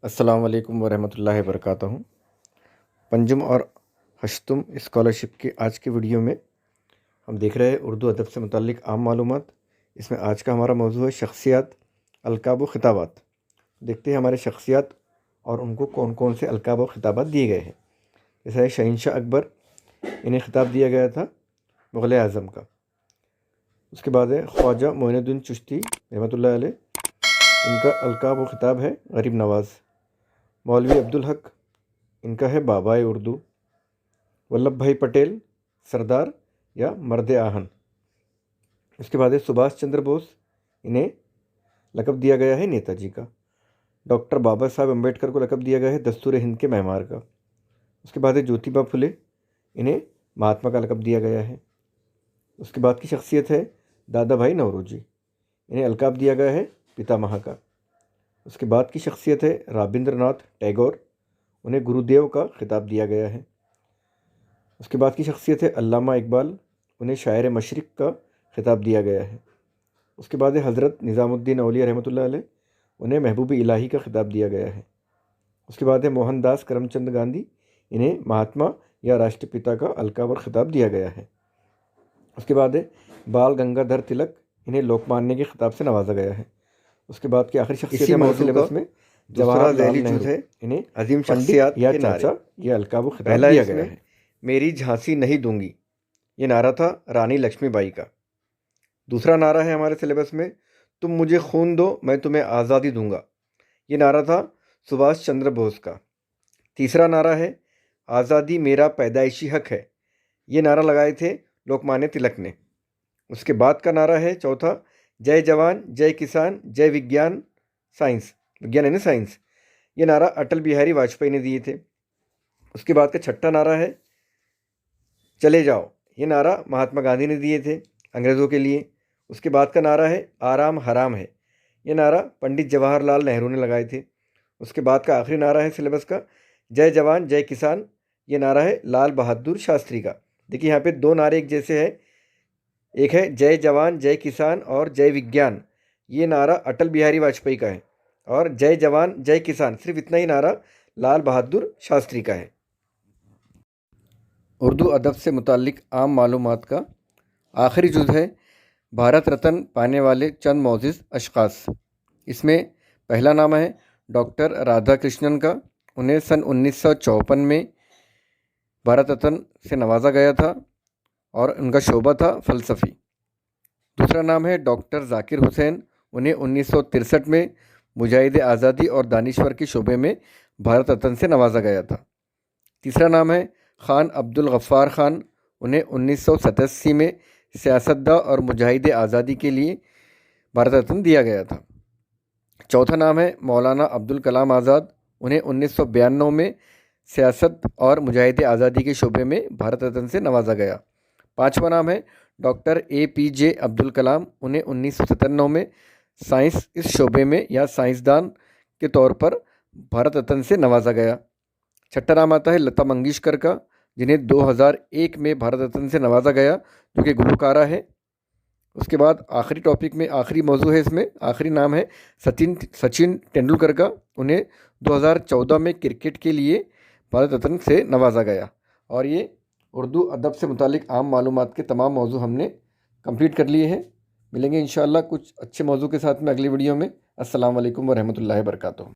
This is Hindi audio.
अस्सलाम वालेकुम वरहमतुल्लाहि वबरकातुहू। पंजुम और हश्तुम स्कॉलरशिप के आज के वीडियो में हम देख रहे हैं उर्दू अदब से मुताल्लिक़ आम मालूमात। इसमें आज का हमारा मौजू है शख्सियात, अलकाब व ख़िताबात। देखते हैं हमारे शख्सियात और उनको कौन कौन से अलकाब व ख़िताबात दिए गए हैं। जैसा है शहंशाह अकबर, इन्हें ख़िताब दिया गया था मुग़ल आज़म का। उसके बाद है ख्वाजा मोइनुद्दीन चिश्ती रहमतुल्लाह अलैह, इनका अलकाब व ख़िताब है गरीब नवाज़। मौलवी अब्दुल हक, इनका है बाबाए उर्दू। वल्लभ भाई पटेल, सरदार या मर्द आहन। उसके बाद है सुभाष चंद्र बोस, इन्हें लक़ब दिया गया है नेताजी का। डॉक्टर बाबा साहब अम्बेडकर को लक़ब दिया गया है दस्तूर हिंद के मेहमार का। उसके बाद है ज्योतिबा फुले, इन्हें महात्मा का लक़ब दिया गया है। उसके बाद की शख्सियत है दादा भाई नौरोजी, इन्हें अलकाब दिया गया है पितामह का। उसके बाद की शख्सियत है रविंद्रनाथ टैगोर, उन्हें गुरुदेव का खिताब दिया गया है। उसके बाद की शख्सियत है अल्लामा इकबाल, उन्हें शायर मशरिक़ का खिताब दिया गया है। उसके बाद है हज़रत निज़ामुद्दीन औलिया रहमतुल्लाह अलैह, उन्हें महबूब इलाही का खिताब दिया गया है। उसके बाद है मोहनदास करमचंद गांधी, इन्हें महात्मा या राष्ट्रपिता का अलकाब और खिताब दिया गया है। उसके बाद है बाल गंगाधर तिलक, इन्हें लोकमान्य के खिताब से नवाजा गया है। उसके बाद की आखिरी शख्सियत हमारे सिलेबस में जवाहरलाल नेहरू, इन्हें अजीम शख्सियत या चाचा ये अलकाब खिताब दिया गया है। मेरी झांसी नहीं दूंगी, ये नारा था रानी लक्ष्मीबाई का। दूसरा नारा है हमारे सिलेबस में तुम मुझे खून दो मैं तुम्हें आज़ादी दूंगा, ये नारा था सुभाष चंद्र बोस का। तीसरा नारा है आज़ादी मेरा पैदाइशी हक है, ये नारा लगाए थे लोकमान्य तिलक ने। उसके बाद का नारा है चौथा जय जवान जय किसान जय विज्ञान साइंस, विज्ञान यानी साइंस, ये नारा अटल बिहारी वाजपेयी ने दिए थे। उसके बाद का छठा नारा है चले जाओ, ये नारा महात्मा गांधी ने दिए थे अंग्रेज़ों के लिए। उसके बाद का नारा है आराम हराम है, ये नारा पंडित जवाहरलाल नेहरू ने लगाए थे। उसके बाद का आखिरी नारा है सिलेबस का जय जवान जय किसान, ये नारा है लाल बहादुर शास्त्री का। देखिए यहाँ पे दो नारे एक जैसे हैं, एक है जय जवान जय किसान और जय विज्ञान, ये नारा अटल बिहारी वाजपेयी का है, और जय जवान जय किसान सिर्फ इतना ही नारा लाल बहादुर शास्त्री का है। उर्दू अदब से मुताल्लिक़ आम मालूमात का आखिरी जुज़ है भारत रत्न पाने वाले चंद मोअज़्ज़ज़ अशख़ास। इसमें पहला नाम है डॉक्टर राधा कृष्णन का, उन्हें सन 1954 में भारत रत्न से नवाजा गया था और उनका शोबा था फ़लसफ़ी। दूसरा नाम है डॉक्टर ज़ाकिर हुसैन, उन्हें 1963 में मुजाहिद आज़ादी और दानिश्वर के शोबे में भारत रत्न से नवाजा गया था। तीसरा नाम है ख़ान अब्दुल गफ़्फ़ार ख़ान, उन्हें 1987 में सियासतदा और मुजाहिद आज़ादी के लिए भारत रत्न दिया गया था। चौथा नाम है मौलाना अब्दुल कलाम आज़ाद, उन्हें 1992 में सियासत और मुजाहिद आज़ादी के शोबे में भारत रत्न से नवाजा गया। पाँचवा नाम है डॉक्टर APJ अब्दुल कलाम, उन्हें 1997 में साइंस इस शोबे में या साइंसदान के तौर पर भारत रत्न से नवाजा गया। छठा नाम आता है लता मंगेशकर का, जिन्हें 2001 में भारत रत्न से नवाजा गया, जो कि गुलकारा है। उसके बाद आखिरी टॉपिक में आखिरी मौजू है, इसमें आखिरी नाम है सचिन तेंदुलकर का, उन्हें 2014 में क्रिकेट के लिए भारत रत्न से नवाजा गया। और ये उर्दू अदब से मुतालिक आम मालूमात के तमाम मौजू हमने कंप्लीट कर लिए हैं। मिलेंगे इंशाअल्लाह कुछ अच्छे मौजू के साथ में अगली वीडियो में। अस्सलाम वालेकुम वरहमतुल्लाहि वबरकातुहू।